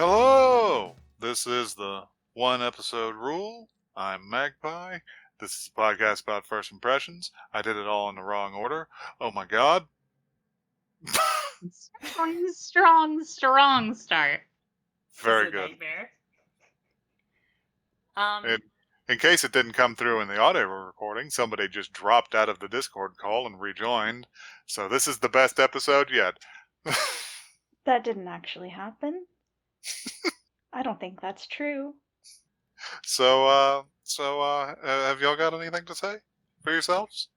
Hello! This is the one episode rule. I'm Magpie. This is a podcast about first impressions. I did it all in the wrong order. Oh my god. Strong start. Very It's a good. nightmare. In case it didn't come through in the audio recording, somebody just dropped out of the Discord call and rejoined. So this is the best episode yet. That didn't actually happen. I don't think that's true. So have y'all got anything to say for yourselves?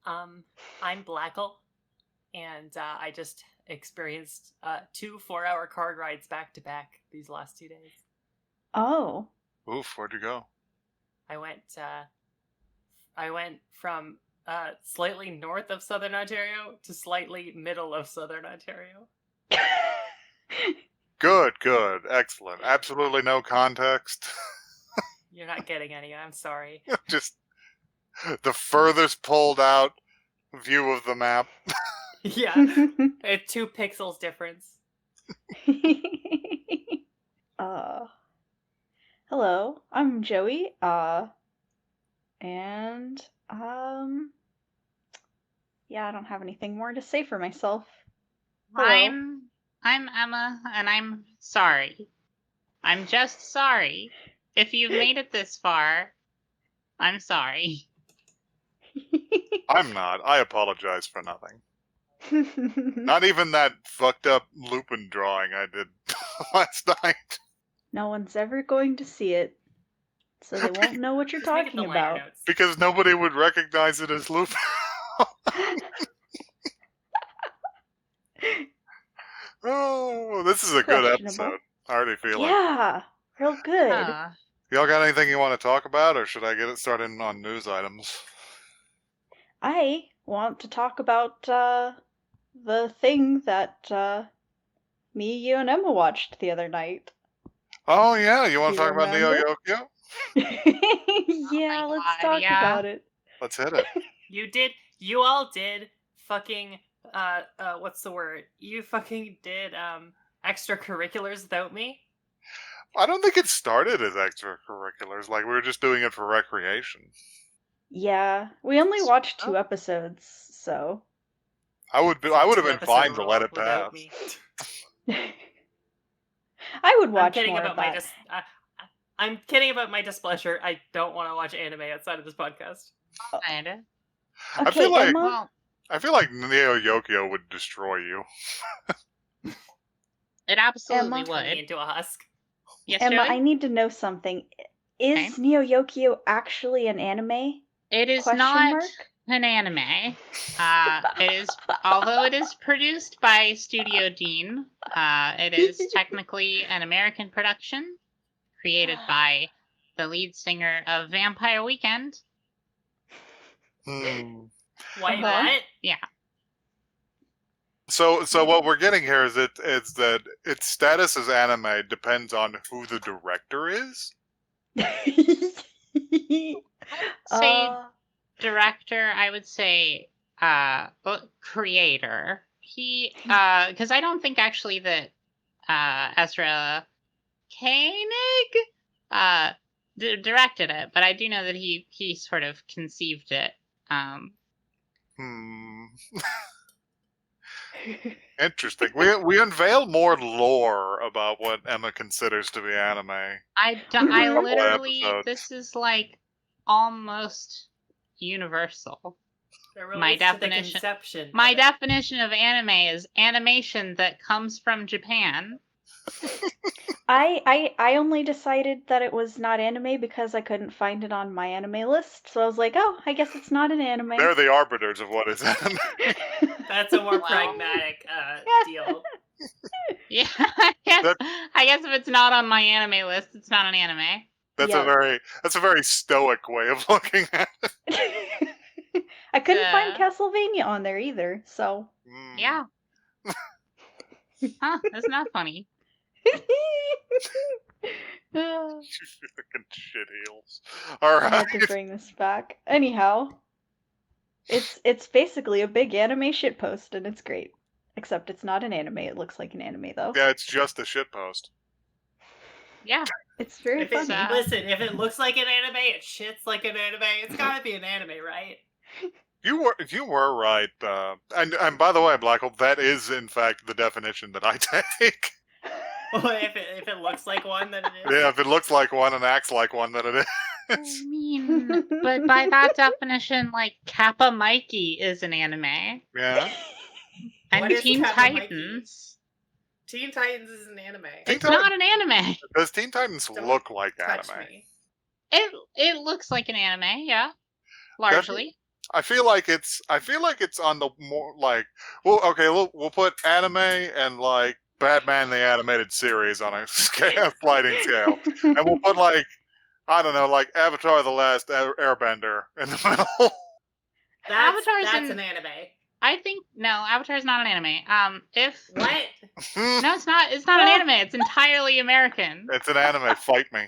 I'm Blackle, and I just experienced 2 4-hour card rides back to back these last 2 days. Oh. Oof, where'd you go? I went from slightly north of Southern Ontario to slightly middle of Southern Ontario. Good, excellent. Absolutely no context. You're not getting any, I'm sorry. Just the furthest pulled out view of the map. Yeah, it's 2 pixels difference. Hello, I'm Joey, and, yeah, I don't have anything more to say for myself. Hello. I'm Emma, and I'm sorry. I'm just sorry. If you've made it this far, I'm sorry. I'm not. I apologize for nothing. Not even that fucked up Lupin drawing I did last night. No one's ever going to see it, so they won't know what you're Just make it talking the liner about. notes. Because nobody would recognize it as Lupin. Oh, this is a good Questionable. episode. I already feel it. Yeah, real good. Y'all got anything you want to talk about, or should I get it started on news items? I want to talk about the thing that me, you, and Emma watched the other night. Oh yeah, you want You to talk about Neo remember? Yokio? Yeah, my let's God, talk yeah. about it. Let's hit it. You all did fucking, what's the word? You fucking did, extracurriculars without me? I don't think it started as extracurriculars. Like, we were just doing it for recreation. Yeah, we only watched 2 episodes, so. I would have been 2 fine to episode let rule it without pass. I me. would I'm watch kidding more about of my that. I'm kidding about my displeasure. I don't want to watch anime outside of this podcast. Kinda. I Okay, feel like- Emma. Well, I feel like Neo Yokio would destroy you. it absolutely Emma? Turn me would. into a husk. Yes, Emma, Joey? I need to know something. Is Okay. Neo Yokio actually an anime? It is Question not mark? an anime. It is, although it is produced by Studio Dean, it is technically an American production created by the lead singer of Vampire Weekend. Wait, Uh-huh. what? Yeah. So what we're getting here is that its status as anime depends on who the director is. Say director, I would say creator. He because I don't think actually that Ezra Koenig directed it, but I do know that he sort of conceived it. Interesting. We unveil more lore about what Emma considers to be anime. I couple literally, episodes. this is like almost universal. That relates My to the definition- conception. My of it. definition of anime is animation that comes from Japan. I only decided that it was not anime because I couldn't find it on my anime list, so I was like, oh, I guess it's not an anime. They're the arbiters of what is anime. That's a more Well. pragmatic deal. Yeah, I guess if it's not on my anime list, it's not an anime. That's Yeah. a very stoic way of looking at it. I couldn't find Castlevania on there either, so. Yeah. Huh, isn't that funny? You fucking shit heels. All I right. had to bring this back. Anyhow, it's basically a big anime shitpost, and it's great. Except it's not an anime. It looks like an anime, though. Yeah, it's just a shitpost. Yeah. It's very If it, funny. listen, if it looks like an anime, it shits like an anime. It's gotta be an anime, right? You were right. And by the way, Blackle, that is in fact the definition that I take. if it looks like one, then it is. Yeah, if it looks like one and acts like one, then it I is. mean, but by that definition, like, Kappa Mikey is an anime. Yeah. And What is Teen Kappa Mikey? Titans. Teen Titans is an anime. It's not an anime. Does Teen Titans Don't look like Touch anime? me. It looks like an anime, yeah. Largely. I feel like it's on the more like, well, okay, we'll put anime and like Batman the animated series on a sliding scale, and we'll put like, I don't know, like Avatar: The Last Airbender in the middle. That's an anime. I think no, Avatar's not an anime. If What? no, it's not. It's not an anime. It's entirely American. It's an anime. Fight me.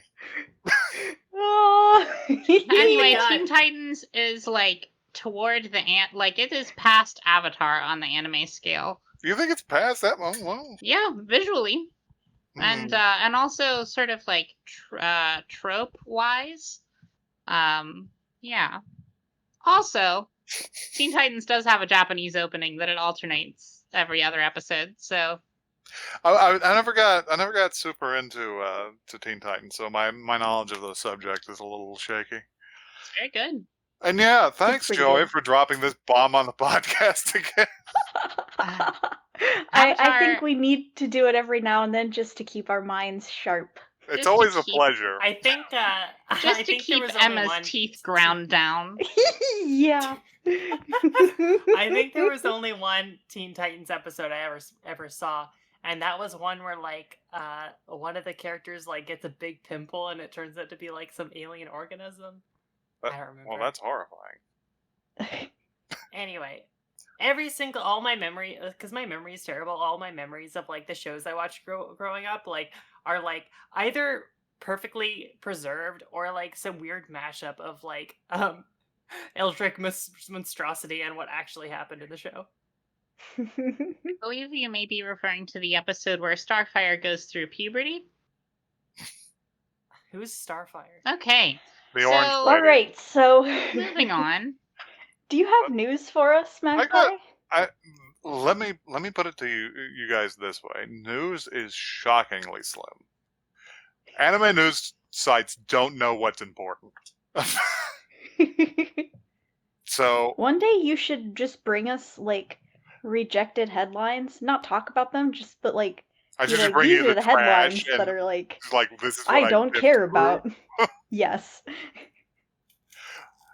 Oh. Anyway, God. Teen Titans is like toward the like it is past Avatar on the anime scale. You think it's past that one? Well, Yeah, visually, and also sort of like trope wise. Yeah. Also, Teen Titans does have a Japanese opening that it alternates every other episode. So I never got super into to Teen Titans, so my knowledge of the subject is a little shaky. it's very good. And yeah, thanks, pretty Joey, good. for dropping this bomb on the podcast again. I Avatar- think we need to do it every now and then just to keep our minds sharp. It's Just to always a keep- pleasure. I think Just I to think there keep was only Emma's one teeth ground down. Yeah. I think there was only one Teen Titans episode I ever saw, and that was one where like one of the characters like gets a big pimple and it turns out to be like some alien organism. I don't remember. Well, that's horrifying. Anyway, all my memory, because my memory is terrible. All my memories of like the shows I watched growing up like are like either perfectly preserved or like some weird mashup of like Eldritch monstrosity and what actually happened in the show. I believe you may be referring to the episode where Starfire goes through puberty. Who's Starfire? Okay, The So- orange All lady. right, so moving on. do you have news for us, Magpie? Let me put it to you guys this way. News is shockingly slim. Anime news sites don't know what's important. So One day you should just bring us like rejected headlines, not talk about them, just but like I you just know, bring these you are the the headlines trash that and are like like this is what I don't did care through. about. Yes.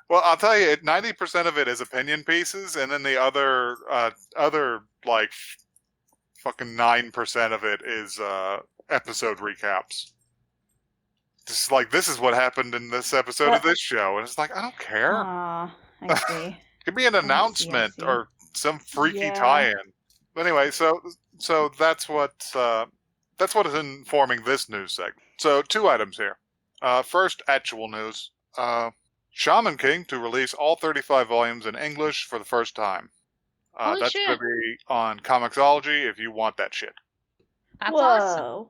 Well, I'll tell you, 90% of it is opinion pieces, and then the other like fucking 9% of it is episode recaps. Just like this is what happened in this episode of this show, and it's like I don't care. Aw, I see. It could be an I announcement see. or some freaky Yeah. tie-in. But anyway, so that's what is informing this news segment. So 2 items here. First, actual news. Shaman King to release all 35 volumes in English for the first time. Holy That's shit. going to be on Comixology if you want that shit. That's Whoa. awesome.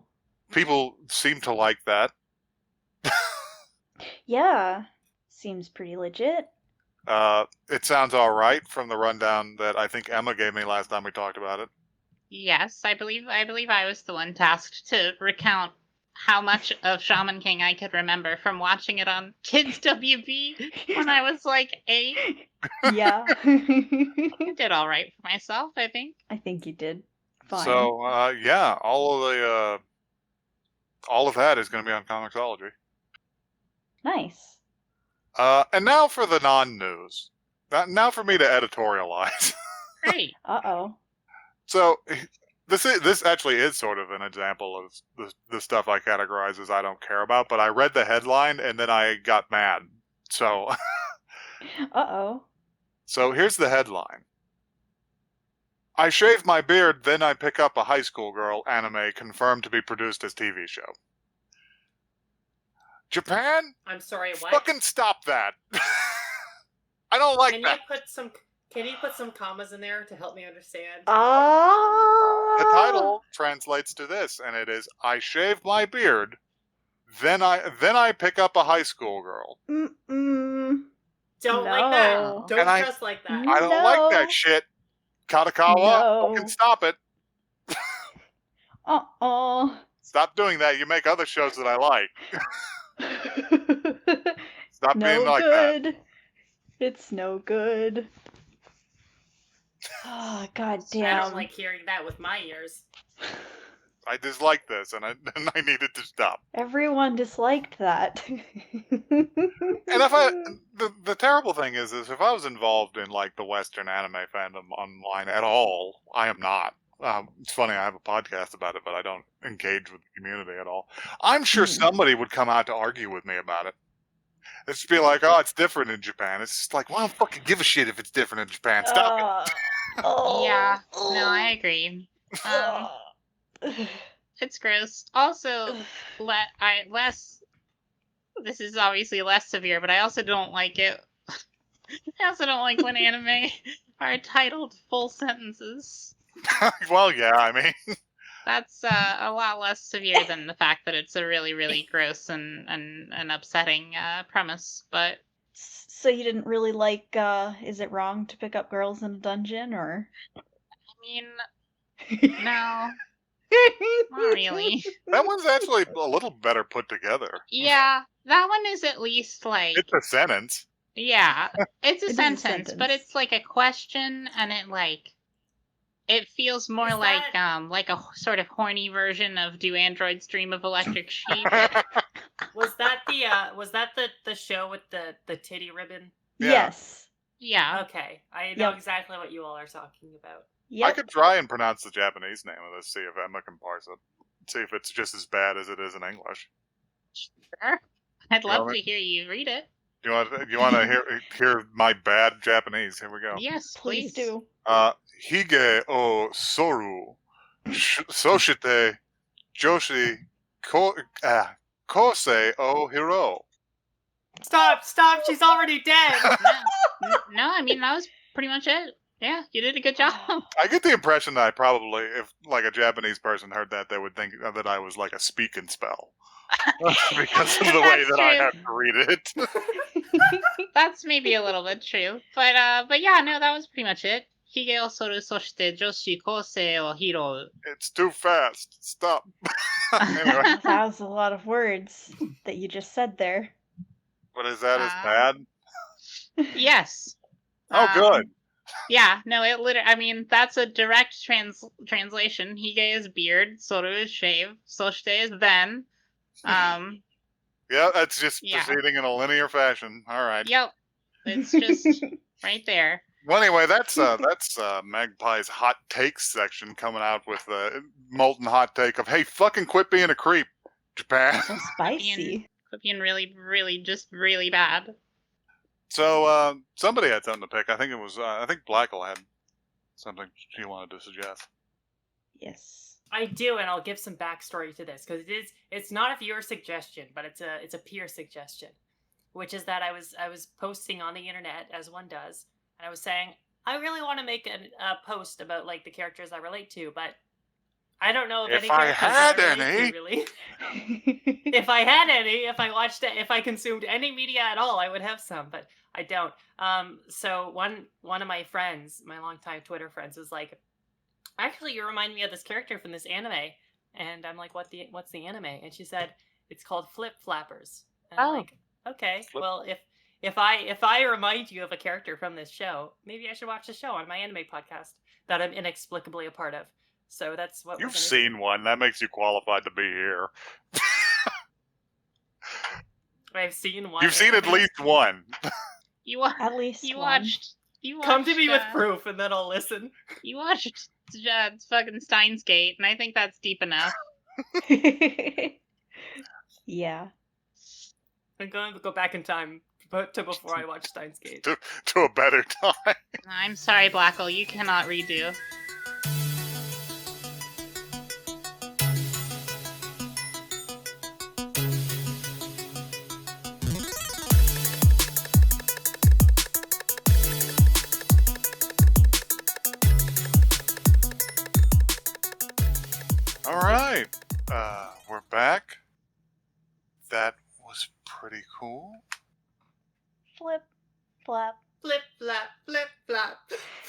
People seem to like that. Yeah. Seems pretty legit. It sounds all right from the rundown that I think Emma gave me last time we talked about it. Yes, I believe I was the one tasked to recount how much of Shaman King I could remember from watching it on Kids WB when I was like 8. Yeah. I did all right for myself, I think. I think you did. Fine. So yeah, all of that is going to be on Comixology. Nice. And now for the non-news. Now for me to editorialize. Great. Uh-oh. So this actually is sort of an example of the stuff I categorize as I don't care about. But I read the headline and then I got mad. So Uh-oh. so here's the headline. I shave my beard, then I pick up a high school girl anime confirmed to be produced as TV show. Japan? I'm sorry, what? Fucking stop that. I don't like Can that. you put some commas in there to help me understand? Ah. The title translates to this, and it is I shave my beard, then I pick up a high school girl. Mm-mm. Don't like No. that. Don't And I- trust like that. I don't like No. that shit. Katakawa, No. fucking stop it. Uh-uh. Stop doing that. You make other shows that I like. Stop no being like that. good. It's no good. Oh, god I damn. don't like hearing that with my ears. I dislike this, and I needed to stop. Everyone disliked that. And the terrible thing is if I was involved in like the Western anime fandom online at all, I am not. It's funny, I have a podcast about it, but I don't engage with the community at all. I'm sure somebody would come out to argue with me about it. It'd just be like, oh, it's different in Japan. It's just like, well, I don't fucking give a shit if it's different in Japan. Stop it. Yeah, no, I agree. It's gross. Also, less. This is obviously less severe, but I also don't like it. I also don't like when anime are titled full sentences. Well, yeah, I mean, That's a lot less severe than the fact that it's a really, really gross and upsetting premise. But So you didn't really like, is it wrong to pick up girls in a dungeon, or? I mean, no, not really. that one's actually a little better put together. Yeah, that one is at least like, It's a sentence. yeah, it's a It is a sentence, but sentence. it's like a question, and it feels more Is like that- like a sort of horny version of Do Androids Dream of Electric Sheep? Was that the show with the titty ribbon? Yeah. Yes. Yeah. Okay, I know Yep. exactly what you all are talking about. I Yep. could try and pronounce the Japanese name of this, see if Emma can parse it. See if it's just as bad as it is in English. Sure. I'd You love want to me- hear you read it. Do you want to hear my bad Japanese? Here we go. Yes, Please do. Hige o soru, soshite joshi kosei o hiro. Stop! She's already dead. No, I mean, that was pretty much it. Yeah, you did a good job. I get the impression that I probably, if like a Japanese person heard that, they would think that I was like a speak and spell. Because of the way That's that I true. have to read it. That's maybe a little bit true. But yeah, no, that was pretty much it. Hige o soru soshite joshi kosei o hiro. It's too fast. Stop. Anyway, That was a lot of words that you just said there. what is that? Is Uh, bad? Yes. Oh, good. Yeah, no, it literally, I mean, that's a direct translation. Hige is beard, soru is shave, soshite is then. Yeah, that's just yeah. proceeding in a linear fashion. All right. Yep. It's just right there. Well, anyway, that's Magpie's hot takes section coming out with a molten hot take of, hey, fucking quit being a creep, Japan. So spicy. Could be really, really, just really bad. So somebody had something to pick. I think it was I think Blackle had something she wanted to suggest. Yes. I do, and I'll give some backstory to this because it's not a viewer suggestion, but it's a peer suggestion, which is that I was posting on the internet as one does, and I was saying I really want to make a post about like the characters I relate to, but I don't know If any I characters had I relate any. to, really. If I had any, if I watched it, if I consumed any media at all, I would have some, but I don't. So one of my friends, my longtime Twitter friends, was like, actually, you remind me of this character from this anime. And I'm like, what's the anime? And she said, it's called Flip Flappers. And I'm Oh. like, okay, Flip- well, if I remind you of a character from this show, maybe I should watch the show on my anime podcast that I'm inexplicably a part of. So that's what we're You've gonna seen one. That makes you qualified to be here. do. I've seen one. You've seen at anime. least one. You wa- At least you one. watched. You watched. Come to me with proof, and then I'll listen. You watched fucking Steins Gate, and I think that's deep enough. Yeah. I'm going to go back in time to before I watch Steins Gate. to a better time. I'm sorry, Blackle, you cannot redo. All right. We're back. that was pretty cool. Flip, flap. Flip flap, flip flap.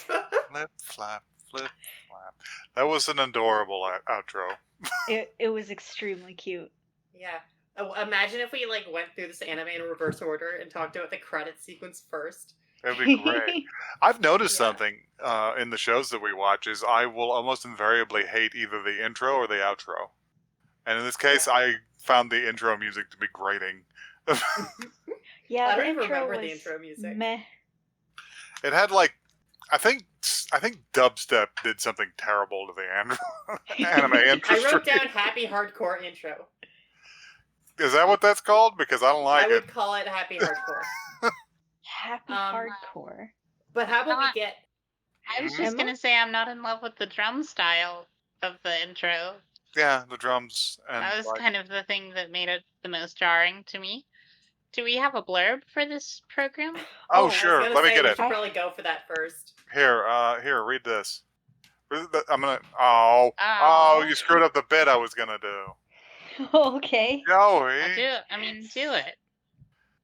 Flip, flap, flip, flap. That was an adorable outro. It was extremely cute. Yeah. Oh, imagine if we like went through this anime in reverse order and talked about the credit sequence first. That'd be great. I've noticed Yeah. something in the shows that we watch is I will almost invariably hate either the intro or the outro. And in this case, I found the intro music to be grating. Yeah, I the don't even intro remember was the intro music. meh. It had like, I think dubstep did something terrible to the anime I industry. wrote down happy hardcore intro. Is that what that's called? Because I don't like I it. would call it happy hardcore. Happy Um, hardcore. But how about we Not- get I was Mhm. just Emma? gonna say I'm not in love with the drum style of the intro. Yeah, the drums and That was like, kind of the thing that made it the most jarring to me. Do we have a blurb for this program? oh I was sure, gonna let me say get we it. should probably go for that first. Here, read this. I'm gonna. Oh, you screwed up the bit I was gonna do. Okay. Joey. I'll do it. I mean, do it.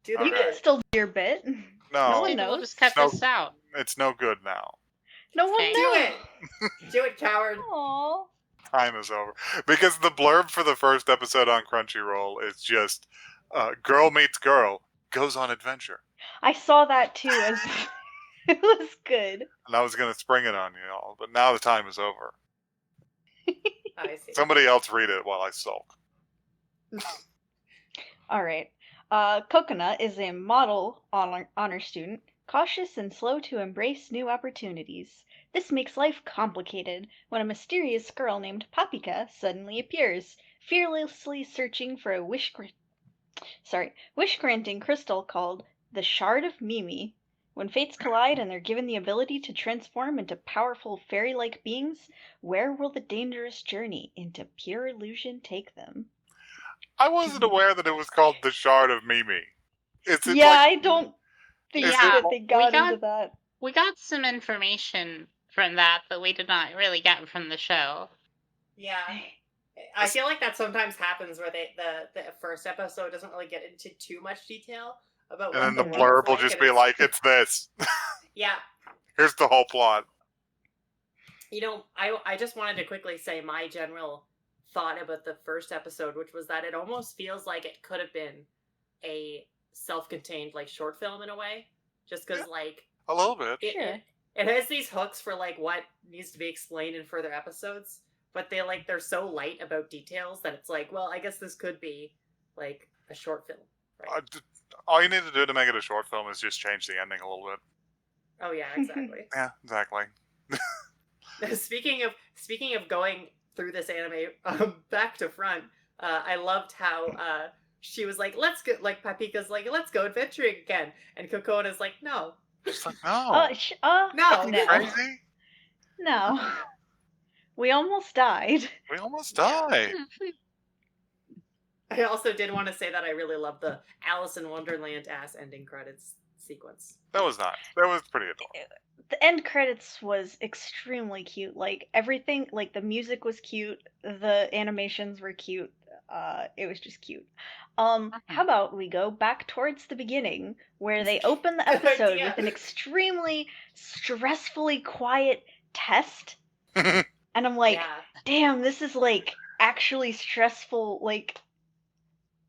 Do the You Alright. can bit. still do your bit. No, No one Maybe we'll knows. just cut No. this out. it's no good now. No one Okay. Do knows. it. Do it, coward. Aww. Time is over because the blurb for the first episode on Crunchyroll is just girl meets girl, goes on adventure, I saw that too. It was good. and I was gonna spring it on you all, but now the time is over. I see. Somebody else read it while I sulk. All right. Coconut is a model honor student, cautious and slow to embrace new opportunities. This makes life complicated when a mysterious girl named Papika suddenly appears, fearlessly searching for a wish-granting crystal called the Shard of Mimi. When fates collide and they're given the ability to transform into powerful fairy-like beings, where will the dangerous journey into pure illusion take them? I wasn't aware that it was called the Shard of Mimi. Is it Yeah, like, I don't think Is that it- they got into got- that. We got some information from that we did not really get from the show. Yeah. I feel like that sometimes happens where the first episode doesn't really get into too much detail about and then what the the blurb world's will like, just and be it's- like, it's this. Yeah. Here's the whole plot. You know, I just wanted to quickly say my general thought about the first episode, which was that it almost feels like it could have been a self-contained like short film in a way, just because like A little bit. Sure. it has these hooks for like what needs to be explained in further episodes, but they're so light about details that it's like, well, I guess this could be like a short film, right? All you need to do to make it a short film is just change the ending a little bit. Oh yeah, exactly. Yeah, exactly. Speaking of going through this anime back to front, I loved how she was like, "Let's go," like Papika's like, "Let's go adventuring again," and Kokona's like, "No, Just like, no. no, no. Crazy? No. We almost died. We almost died. I also did want to say that I really love the Alice in Wonderland ass ending credits sequence. That was nice. That was pretty adorable. The end credits was extremely cute. Like everything, like the music was cute, the animations were cute. It was just cute. How about we go back towards the beginning where they open the Good episode idea. with an extremely stressfully quiet test, and I'm like, Yeah, damn, this is like actually stressful. Like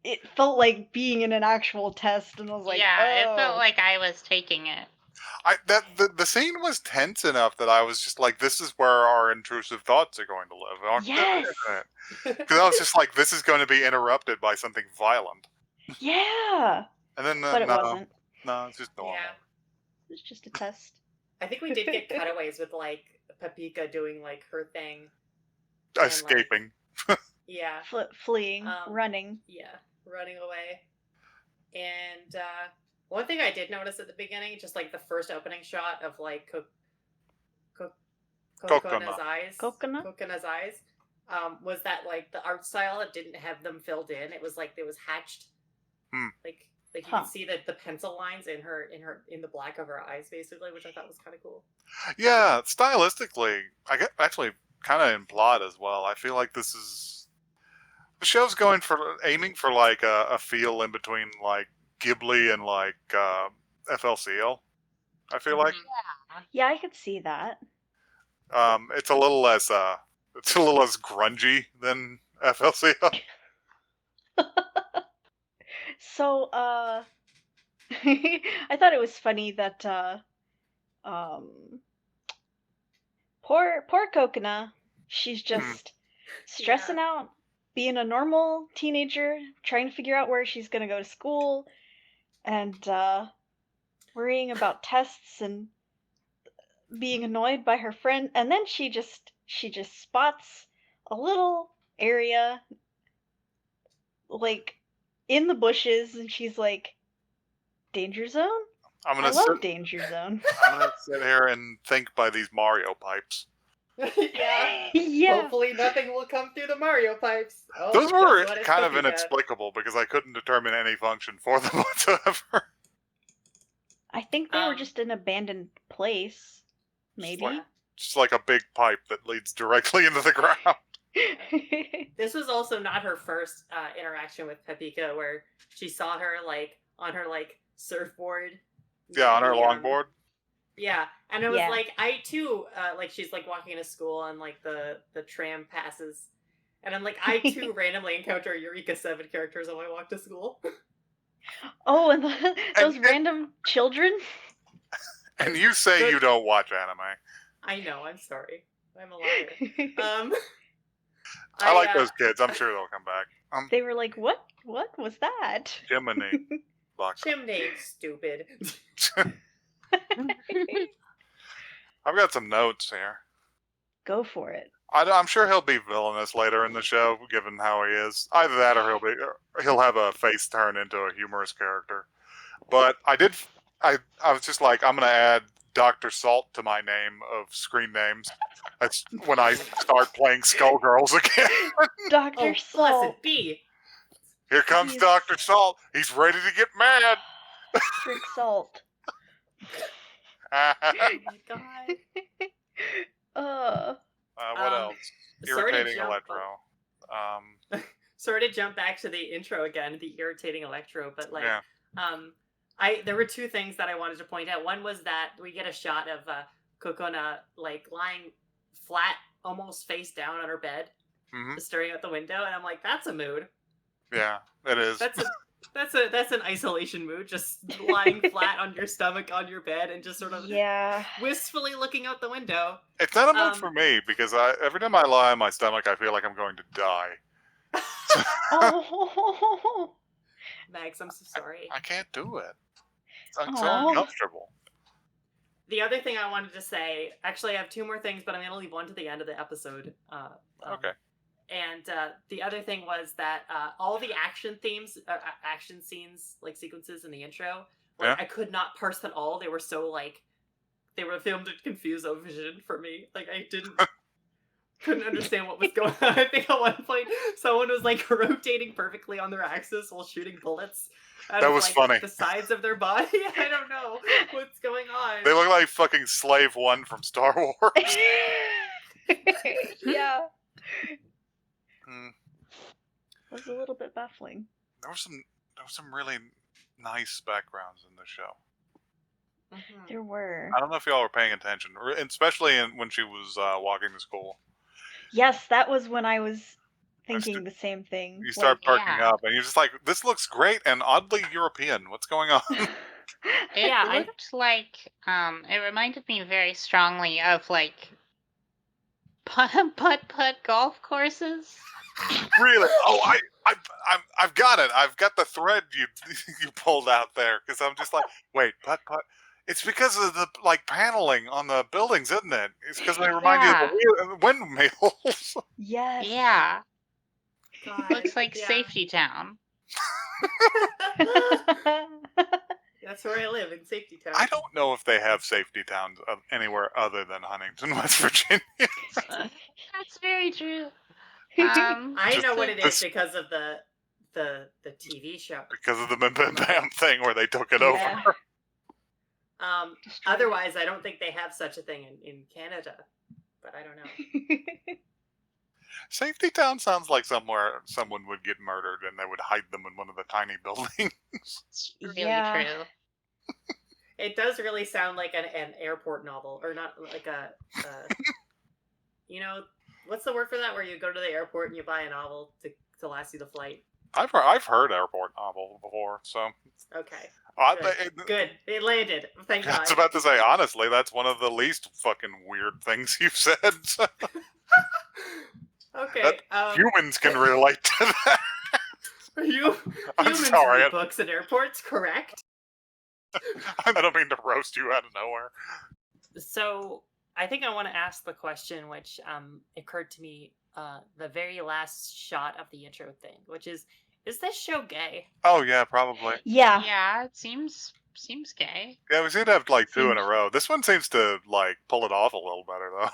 it felt like being in an actual test, and I was like, yeah, it oh. felt like I was taking it. The scene was tense enough that I was just like, this is where our intrusive thoughts are going to live, aren't Yes. they? Because I was just like, this is going to be interrupted by something violent. Yeah, And then but it no, wasn't. no, it's just normal. yeah. It was just a test. I think we did get cutaways with like Papika doing like her thing. And, like, Escaping. Yeah, Fleeing, Um, running. yeah, running away. And one thing I did notice at the beginning, just like the first opening shot of like Kokona's eyes, Kokona's eyes, was that like the art style, it didn't have them filled in. It was like it was hatched. Hmm. Like you Huh. can see that the pencil lines in the black of her eyes, basically, which I thought was kind of cool. Yeah, stylistically, I get actually kind of in plot as well. I feel like this The show's aiming for like a feel in between like Ghibli and like FLCL. I feel like Yeah, I could see that. it's a little less grungy than FLCL. So, I thought it was funny that poor Coconut, she's just stressing out, being a normal teenager, trying to figure out where she's gonna go to school, and worrying about tests and being annoyed by her friend. And then she just spots a little area like in the bushes, and she's like, danger zone? I'm I gonna love danger zone. I'm gonna sit here and think by these Mario pipes. Yeah. Yeah. Hopefully nothing will come through the Mario pipes. Oh, Those were guess what? It's kind of cookie cat. inexplicable because I couldn't determine any function for them whatsoever. I think they were just an abandoned place. Maybe. Just like a big pipe that leads directly into the ground. This was also not her first interaction with Pepika, where she saw her like on her like surfboard. Yeah, on her longboard. Yeah, and it was Yeah. like I too like she's like walking to school and like the tram passes, and I'm like I too randomly encounter Eureka 7 characters on my walk to school. Oh, and those random children. And you say Good. you don't watch anime. I know. I'm sorry. I'm a liar. I like those kids. I'm sure they'll come back. They were like, "What? What was that?" Jiminy. Chimney, stupid. I've got some notes here. Go for it. I'm sure he'll be villainous later in the show, given how he is. Either that, or he'll have a face turn into a humorous character. But I was just like, I'm gonna add Dr. Salt to my name of screen names. That's when I start playing Skullgirls again. Dr. Salt. Blessed be. Here comes Jeez. Dr. Salt. He's ready to get mad. Drink salt. Oh my god. What else? Sorry to Irritating jump- Electro. Sorry to jump back to the intro again, the irritating Electro, but like, Yeah. there were two things that I wanted to point out. One was that we get a shot of Kokona like lying flat, almost face down on her bed, staring out the window, and I'm like, that's a mood. Yeah, it is. That's an isolation mood, just lying flat on your stomach on your bed and just sort of wistfully looking out the window. It's not a mood for me because every time I lie on my stomach, I feel like I'm going to die. Oh. Max, I'm so sorry. I can't do it. It's so uncomfortable. The other thing I wanted to say, actually, I have two more things, but I'm going to leave one to the end of the episode. Okay. And the other thing was that all the action scenes, like sequences in the intro, like, I could not parse them all. They were so like, they were filmed in confused vision for me. Like I couldn't understand what was going on. I think at one point someone was like rotating perfectly on their axis while shooting bullets. That was funny. The sides of their body. I don't know what's going on. They look like fucking Slave One from Star Wars. Yeah. It was a little bit baffling. There was some really nice backgrounds in the show. There were. I don't know if y'all were paying attention, especially when she was walking to school. Yes, that was when I was thinking the same thing. You start perking up, and you're just like, "This looks great and oddly European. What's going on?" It looked like it reminded me very strongly of like putt golf courses. Really? Oh, I've got it. I've got the thread you pulled out there because I'm just like, wait, putt. It's because of the like paneling on the buildings, isn't it? It's because they remind you of the windmills. Yes. Yeah. God, Looks like Safety Town. That's where I live, in Safety Town. I don't know if they have safety towns anywhere other than Huntington, West Virginia. That's very true. I know what it is because of the TV show. Because of the Bam Bam Bam thing where they took it over. Otherwise, I don't think they have such a thing in Canada. But I don't know. Safety Town sounds like somewhere someone would get murdered and they would hide them in one of the tiny buildings. It's really Yeah. true. It does really sound like an airport novel, or not like a, you know, what's the word for that? Where you go to the airport and you buy a novel to last you the flight. I've heard airport novel before, so Okay, I good. It landed. Thank God. was about to say, honestly, that's one of the least fucking weird things you've said. Okay. Humans can relate to that. I'm Humans sorry. read books at airports, correct? I don't mean to roast you out of nowhere. So I think I want to ask the question which occurred to me the very last shot of the intro thing, which is this show gay? Oh yeah, probably. Yeah. Yeah, it seems gay. Yeah, we seem to have like two in a Seems- row. This one seems to like pull it off a little better though.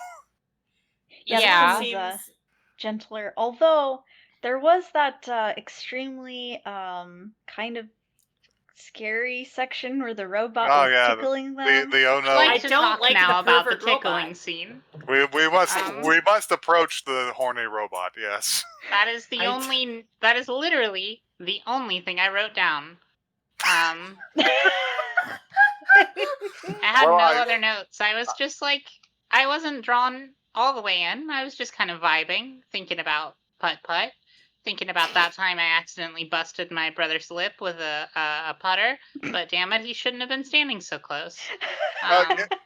Yeah, Yeah. this one was gentler. Although there was that extremely kind of scary section where the robot Oh, was yeah, tickling them. The oh I'd no, like I to don't talk like now the about the pervert tickling robot. scene. we Um, must approach the horny robot. Yes. That is the I- only. That is literally the only thing I wrote down. I had Well, no I- other notes. I was just like, I wasn't drawn all the way in. I was just kind of vibing, thinking about putt, thinking about that time I accidentally busted my brother's lip with a putter. But damn it, he shouldn't have been standing so close.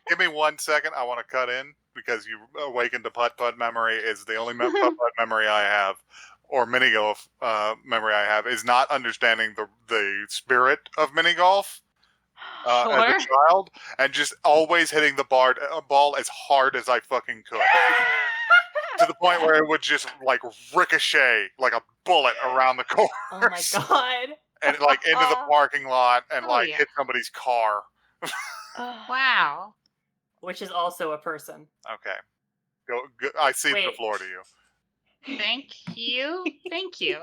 Give me 1 second. I want to cut in because you awakened a putt memory. Is the only putt memory I have, or mini golf memory I have, is not understanding the spirit of mini golf. As a Sure. child, and just always hitting the ball as hard as I fucking could, to the point where it would just like ricochet like a bullet around the course. Oh my God. And like into the parking lot and Oh, like yeah. hit somebody's car. Wow. Which is also a person. Okay, go. I cede the Wait. floor to you. Thank you. Thank you.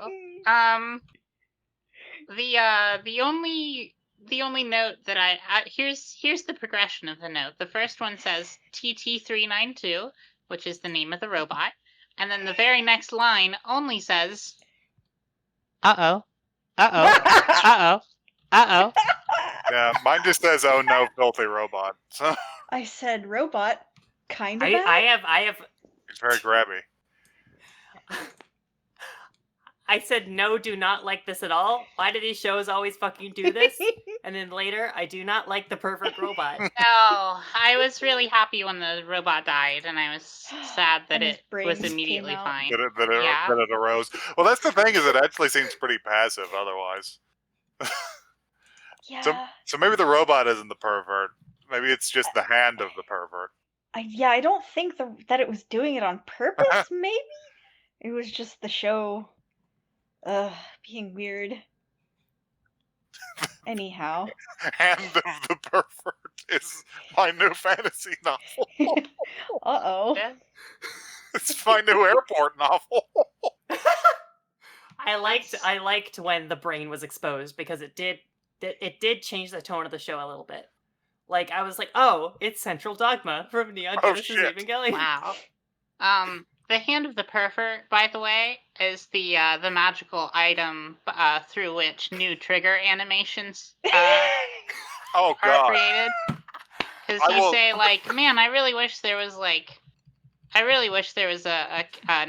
The only note that I here's the progression of the note. The first one says TT392, which is the name of the robot, and then the very next line only says, "Uh-oh. Uh-oh. Uh-oh. Yeah, mine just says, "Oh no, filthy robot." So I said robot, kind of. I have. it's very grabby. I said no, do not like this at all. Why do these shows always fucking do this? And then later, I do not like the pervert robot. No, I was really happy when the robot died, and I was sad that And his it was brains immediately came out. fine. That it arose. Well, that's the thing, is it actually seems pretty passive otherwise. Yeah. So maybe the robot isn't the pervert. Maybe it's just the hand of the pervert. I don't think that it was doing it on purpose. Maybe it was just the show, being weird. Anyhow. Hand of the pervert is my new fantasy novel. Uh-oh. Yeah. It's my new airport novel. I liked when the brain was exposed because it did change the tone of the show a little bit. Like I was like, oh, it's Central Dogma from Neon Genesis shit. Evangelion. Wow. The hand of the pervert, by the way, is the magical item through which new trigger animations Oh are god. created. Because I you will- say like, man, I really wish there was an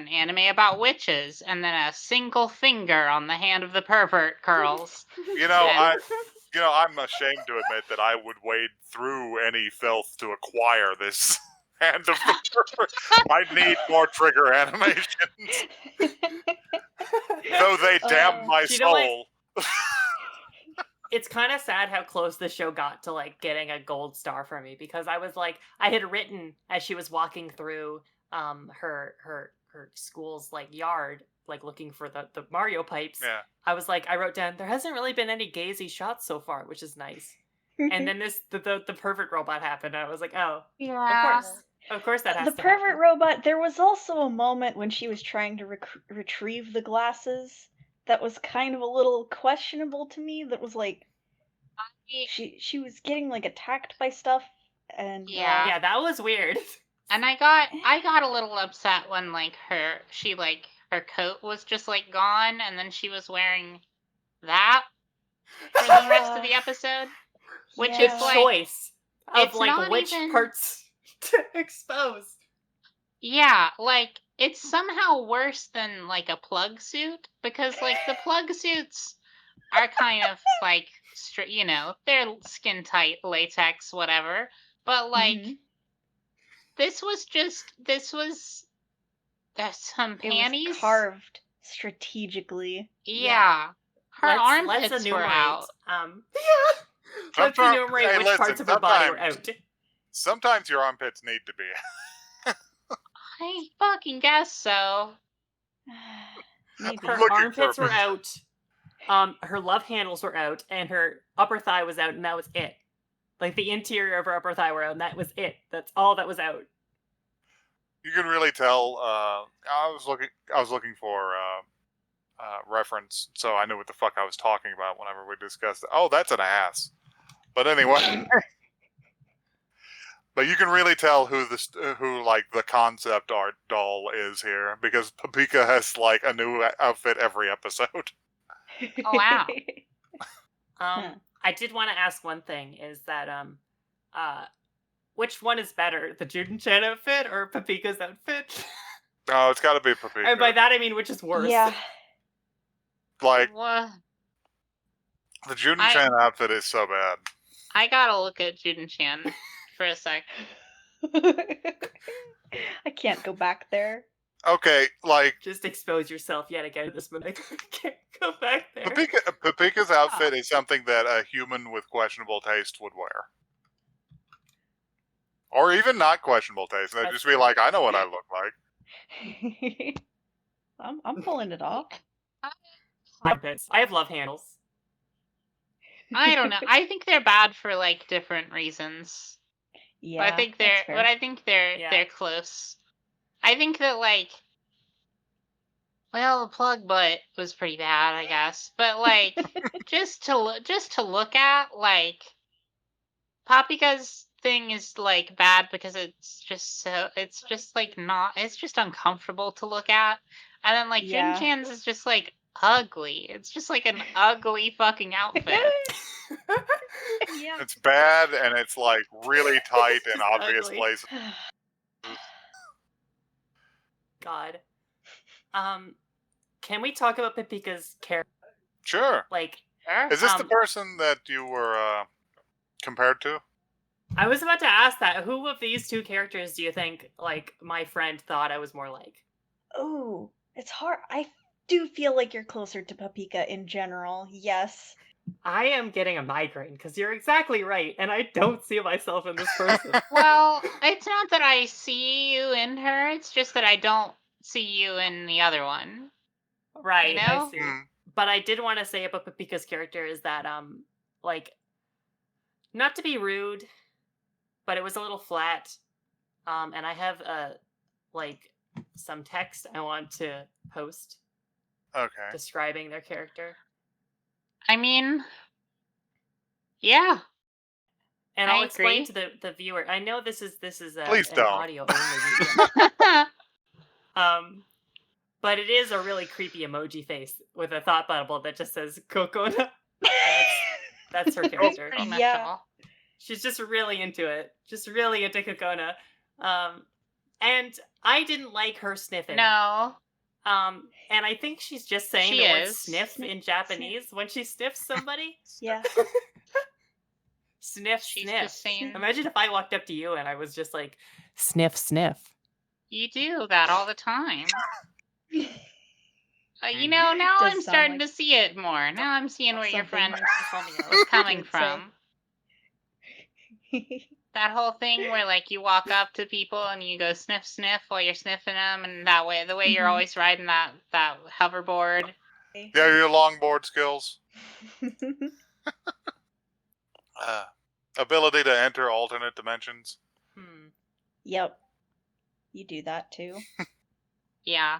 anime about witches, and then a single finger on the hand of the pervert curls. You know, And- I'm ashamed to admit that I would wade through any filth to acquire this hand of the pervert. I need more trigger animations. Though they damn my you know what? soul. It's kind of sad how close the show got to like getting a gold star for me, because I was like, I had written as she was walking through her school's like yard, like looking for the Mario pipes. Yeah. I was like, I wrote down, there hasn't really been any gazy shots so far, which is nice. And then the pervert robot happened, and I was like, oh, Yeah. of course that has the to pervert happen. robot, there was also a moment when she was trying to retrieve the glasses that was kind of a little questionable to me. That was like, she was getting like attacked by stuff, and Yeah. Yeah, that was weird. And I got a little upset when like her coat was just like gone, and then she was wearing that for the rest of the episode, which The is like choice of it's like not which even- parts to expose. yeah, like it's somehow worse than like a plug suit, because like the plug suits are kind of like they're skin tight latex whatever, but like Mhm. this was some It was panties. carved strategically. Yeah. Her Let's armpits were enumerate. out. Let's Sometimes- enumerate hey, which listen, parts of her body were sometimes- out. Sometimes your armpits need to be. I fucking guess so. Maybe. Her Looking armpits for- were out. Her love handles were out, and her upper thigh was out, and that was it. Like the interior of her upper thigh were out, and that was it. That's all that was out. You can really tell. I was looking for reference, so I knew what the fuck I was talking about whenever we discussed it. Oh, that's an ass. But anyway, but you can really tell who like the concept art doll is here, because Paprika has like a new outfit every episode. Oh, wow. I did want to ask one thing: is that which one is better, the Juden-chan outfit or Paprika's outfit? No, it's got to be Paprika. And by that I mean which is worse. Yeah. Like What? the Juden-chan outfit is so bad. I gotta look at Juden-chan for a sec. I can't go back there. Okay, like Just expose yourself yet again at this minute. I can't go back there. Paprika's outfit is something that a human with questionable taste would wear. Or even not questionable taste. They'd That's just be like, I know what I look like. I'm pulling it off. Armpits. I have love handles. I don't know. I think they're bad for like different reasons. Yeah. But I think that's fair. Yeah. they're close. I think that like, well, the plug butt was pretty bad, I guess. But like, just to look at, like, Paprika's thing is like bad because it's just uncomfortable to look at, and then like Yeah. Jin-chan's is just like ugly. It's just like an ugly fucking outfit. Yeah. It's bad and it's like really tight in Just obvious ugly. places. God. Can we talk about Paprika's character? Sure. Like, Sure. Is this the Um, person that you were compared to? I was about to ask that. Who of these two characters do you think, like, my friend thought I was more like? Oh, it's hard. I do feel like you're closer to Paprika in general. Yes. I am getting a migraine because you're exactly right, and I don't see myself in this person. Well, it's not that I see you in her. It's just that I don't see you in the other one. Right, You I know? see. Mm. But I did want to say about Paprika's character is that, like, not to be rude, but it was a little flat. And I have, like, some text I want to post Okay. describing their character. I mean, yeah. And I I'll explain agree. to the viewer. I know this is Please an don't. audio only medium. But it is a really creepy emoji face with a thought bubble that just says Kokona. That's her character. Pretty much Yeah. all. She's just really into it. Just really into Kokona. And I didn't like her sniffing. No. And I think she's just saying She the word is. sniff in Japanese when she sniffs somebody. Yeah. Sniff, She's sniff. just saying. Imagine if I walked up to you and I was just like, sniff, sniff. You do that all the time. Mm-hmm. Now Does I'm sound starting like to see it more. Now I'm seeing where your something friend Something else. was coming would say. from. That whole thing where like you walk up to people and you go sniff sniff while you're sniffing them, and that way the way you're Mhm. always riding that hoverboard. Yeah, your longboard skills. Ability to enter alternate dimensions. Yep. You do that too. Yeah.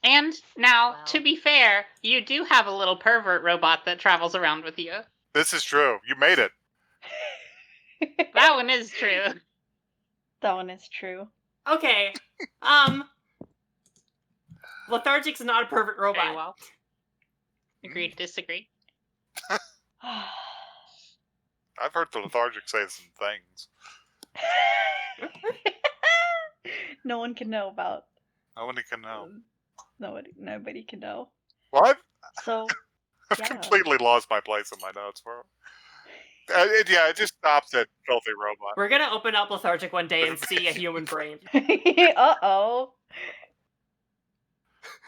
And now, Wow. to be fair, you do have a little pervert robot that travels around with you. This is true. You made it. That one is true. That one is true. Okay. Lethargic's not a perfect robot. Very well. Agree to disagree. I've heard the lethargic say some things. No one can know about. Nobody can know. Nobody can know. What? So, I've yeah. completely lost my place in my notes, bro. It just stops at filthy robot. We're gonna open up Lethargic one day and see a human brain. Uh-oh.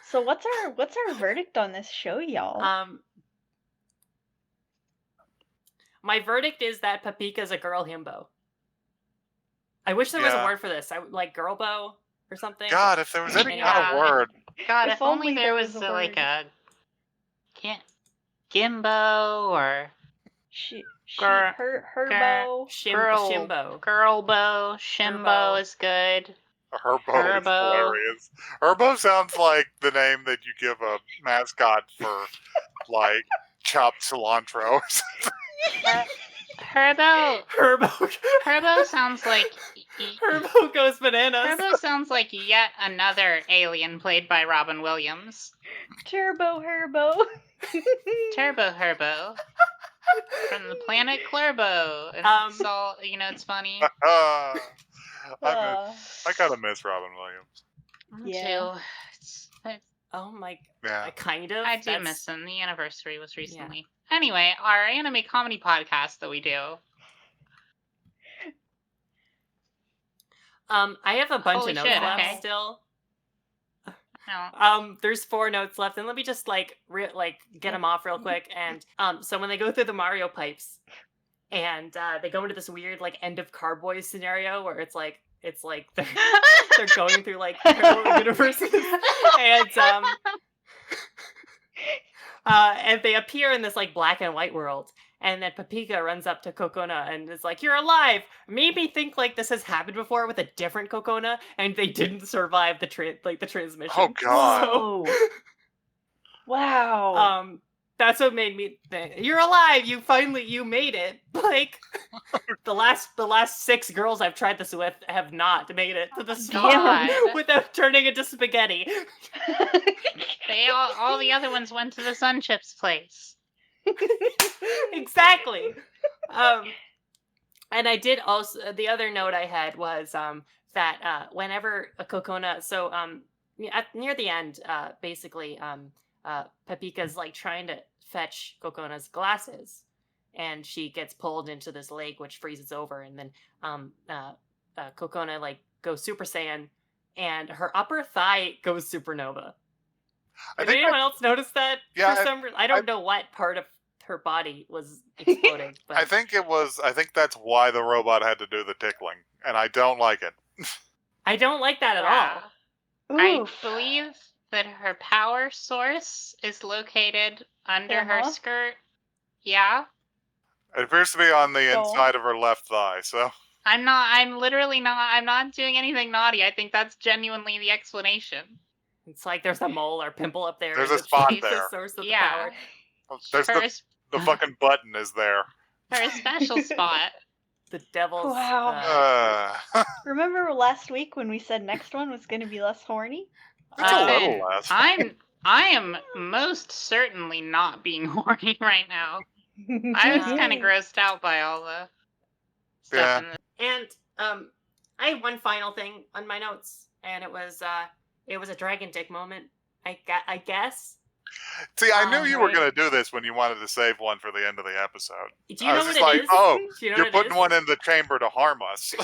So what's our verdict on this show, y'all? My verdict is that Papika's a girl himbo. I wish there was a word for this. I like girl bow or something. God, if there was any Anyway. kind of word. God, If if only only there there was was a like word. a gimbo or Gur- Herbo. Shimbo. girlbo, shimbo Herbo. is good. Herbo is Herbo. hilarious. Herbo sounds like the name that you give a mascot for, like, chopped cilantro or something. Herbo sounds like Herbo goes bananas. Herbo sounds like yet another alien played by Robin Williams. Turbo Herbo. Turbo Herbo from the planet Clerbo. And it's all, it's funny. I kind of miss Robin Williams. Me Yeah. too. Oh my. Yeah. Kind of. I do miss him. The anniversary was recently. Yeah. Anyway, our anime comedy podcast that we do. I have a bunch of notes left okay. still. No. There's 4 notes left, and let me just get them off real quick. And so when they go through the Mario pipes, and they go into this weird end of Carboy scenario where it's like they're going through parallel universes, and they appear in this black and white world. And then Papika runs up to Kokona and is like, "You're alive!" Made me think this has happened before with a different Kokona, and they didn't survive the transmission. Oh god! Whoa. Wow. That's what made me think. You're alive! You made it. The last 6 girls I've tried this with have not made it to the star without turning into spaghetti. All the other ones went to the Sunchips place. Exactly. And I did also, the other note I had was that whenever a Kokona, so near the end, basically Papika's trying to fetch Kokona's glasses, and she gets pulled into this lake which freezes over, and then Kokona goes Super Saiyan, and her upper thigh goes supernova. Did anyone else notice that? Yeah, for some reason, I don't know what part of her body was exploding. But I think that's why the robot had to do the tickling, and I don't like it. I don't like that at all. Oof. I believe that her power source is located under her skirt. Yeah. It appears to be on the inside of her left thigh, so. I'm not doing anything naughty. I think that's genuinely the explanation. It's there's a mole or pimple up there. There's a spot there. The source of the power. There's the fucking button is there. Her special spot. The devil's... Wow. Remember last week when we said next one was going to be less horny? It's a little less. I am most certainly not being horny right now. I was kind of grossed out by all the stuff. And I have one final thing on my notes, and it was a dragon dick moment. I guess. See, I knew you were going to do this when you wanted to save one for the end of the episode. Do you know what it is? Oh, Do you know you're putting one in the chamber to harm us.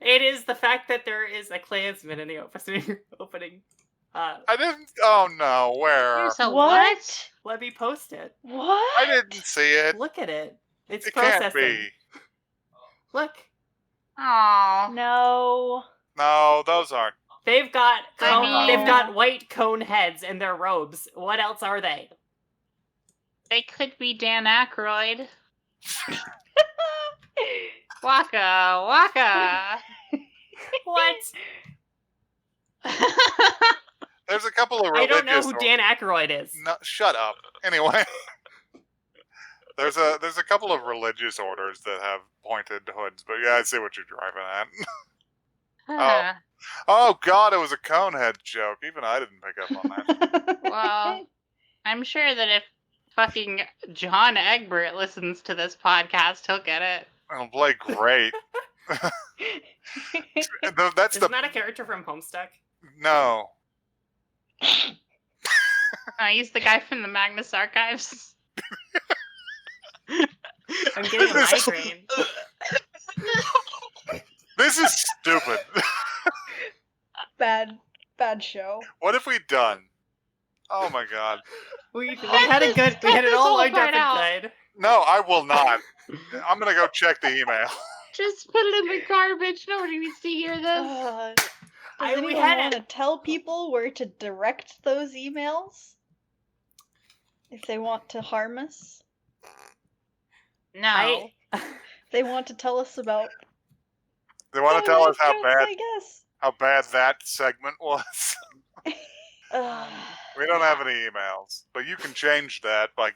It is the fact that there is a Klansman in the opening. I didn't. Oh no, where? So what? Let me post it. What? I didn't see it. Look at it. It's it processing. Can't be. Look. Oh no. No, those aren't. They've got they've got white cone heads in their robes. What else are they? They could be Dan Aykroyd. Waka waka. What? There's a couple of religious... I don't know who Dan Aykroyd is. No, shut up. Anyway. There's a couple of religious orders that have pointed hoods, but yeah, I see what you're driving at. Oh God, it was a Conehead joke. Even I didn't pick up on that. Well, I'm sure that if fucking John Egbert listens to this podcast, he'll get it. It'll play great. That's Isn't that a character from Homestuck? No. He's the guy from the Magnus Archives. I'm getting a migraine. This is stupid. Bad show. What have we done? Oh my God. We had a good. We had it all lined up and good. No, I will not. I'm gonna go check the email. Just put it in the garbage. Nobody needs to hear this. Does anyone want to tell people where to direct those emails? If they want to harm us? No. They want to tell us about... They want to tell us how jokes, bad I guess. how bad that segment was. We don't have any emails, but you can change that by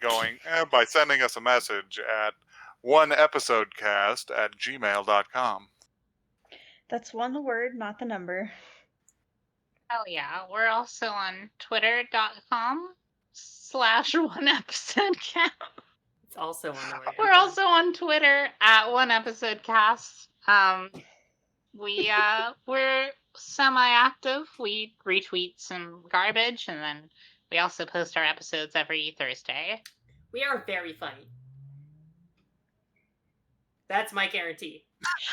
by sending us a message at oneepisodecast@gmail.com. That's one word, not the number. Oh yeah. We're also on twitter.com/oneepisodecast. It's also on the way. We're also on Twitter @oneepisodecast. We're semi-active. We retweet some garbage, and then we also post our episodes every Thursday. We are very funny. That's my guarantee.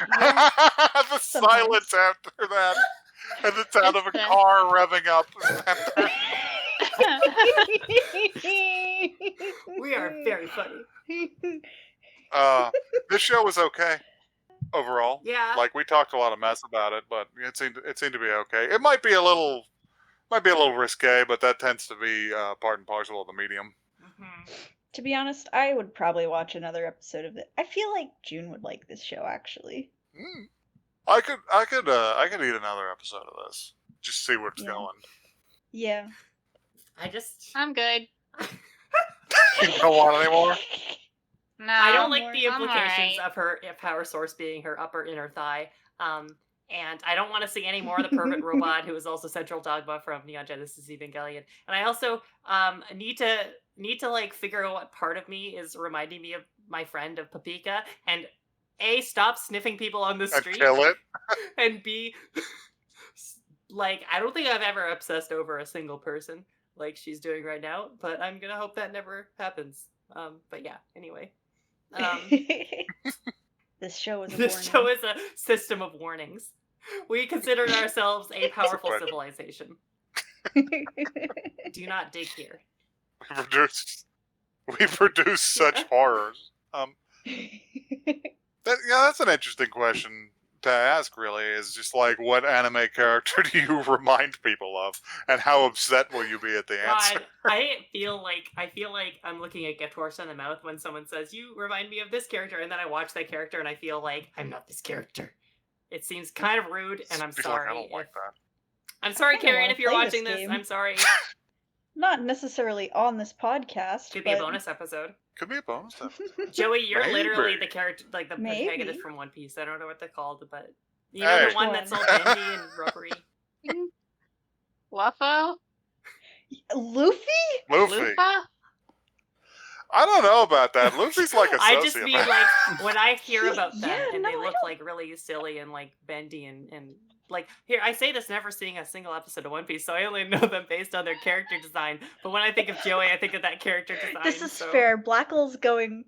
The silence after that, and the sound of a car revving up. We are very funny. This show was okay overall. Yeah. Like, we talked a lot of mess about it, but it seemed to be okay. It might be a little risque, but that tends to be part and parcel of the medium. Mm-hmm. To be honest, I would probably watch another episode of it. I feel like June would like this show, actually. I could eat another episode of this. Just see where it's going. Yeah. I'm good. You don't want anymore? No. I don't like the I'm implications alright. of her power source being her upper inner thigh. And I don't want to see any more of the Pervert robot, who is also Central Dogma from Neon Genesis Evangelion. And I also need to like figure out what part of me is reminding me of my friend of Papika, and A, stop sniffing people on the street, Kill it. and B, like, I don't think I've ever obsessed over a single person like she's doing right now, but I'm gonna hope that never happens. But yeah, anyway. This show is a This warning. show is a system of warnings. We consider ourselves a powerful civilization. Do not dig here. We produce such horrors. That's an interesting question to ask, really, is just like, what anime character do you remind people of, and how upset will you be at the answer? God, I feel like I'm looking at Gift Horse in the mouth when someone says, "You remind me of this character," and then I watch that character and I feel like I'm not this character. It seems kind of rude, and I'm Feel sorry. Like I don't like that. I'm sorry, I kinda Karen, wanna if you're play watching this this. game. I'm sorry. Not necessarily on this podcast. Could be a but- bonus episode. Could be a bonus episode. Joey, you're Maybe. literally the character, like the Maybe. protagonist from One Piece. I don't know what they're called, but you know the one that's all bendy and rubbery. Luffo? Luffy? Luffy. Lufa? I don't know about that. Luffy's like a sociopath. I just mean, like, when I hear about them Yeah, and no, they I look don't- like really silly and like bendy and like, here, I say this never seeing a single episode of One Piece, so I only know them based on their character design. But when I think of Joey, I think of that character design. This is so fair. Blackle's going...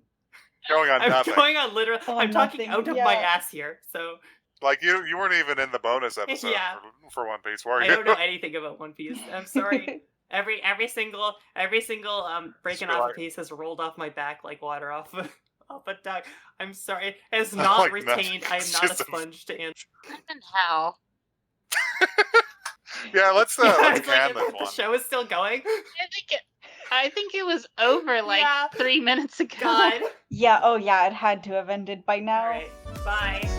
going on I'm nothing. going on literal. On I'm talking nothing, out of yeah. my ass here, so Like, you weren't even in the bonus episode Yeah. for One Piece, were I you? don't know anything about One Piece. I'm sorry. Every single breaking Just off like- a piece has rolled off my back like water off off a duck. I'm sorry. It has Not not like retained. I am It's not a just a- sponge to answer. What in hell? Yeah, let's It's can like, this the one. show is still going. I think it was over like Yeah. 3 minutes ago. God. Yeah, oh yeah, it had to have ended by now. All right. Bye.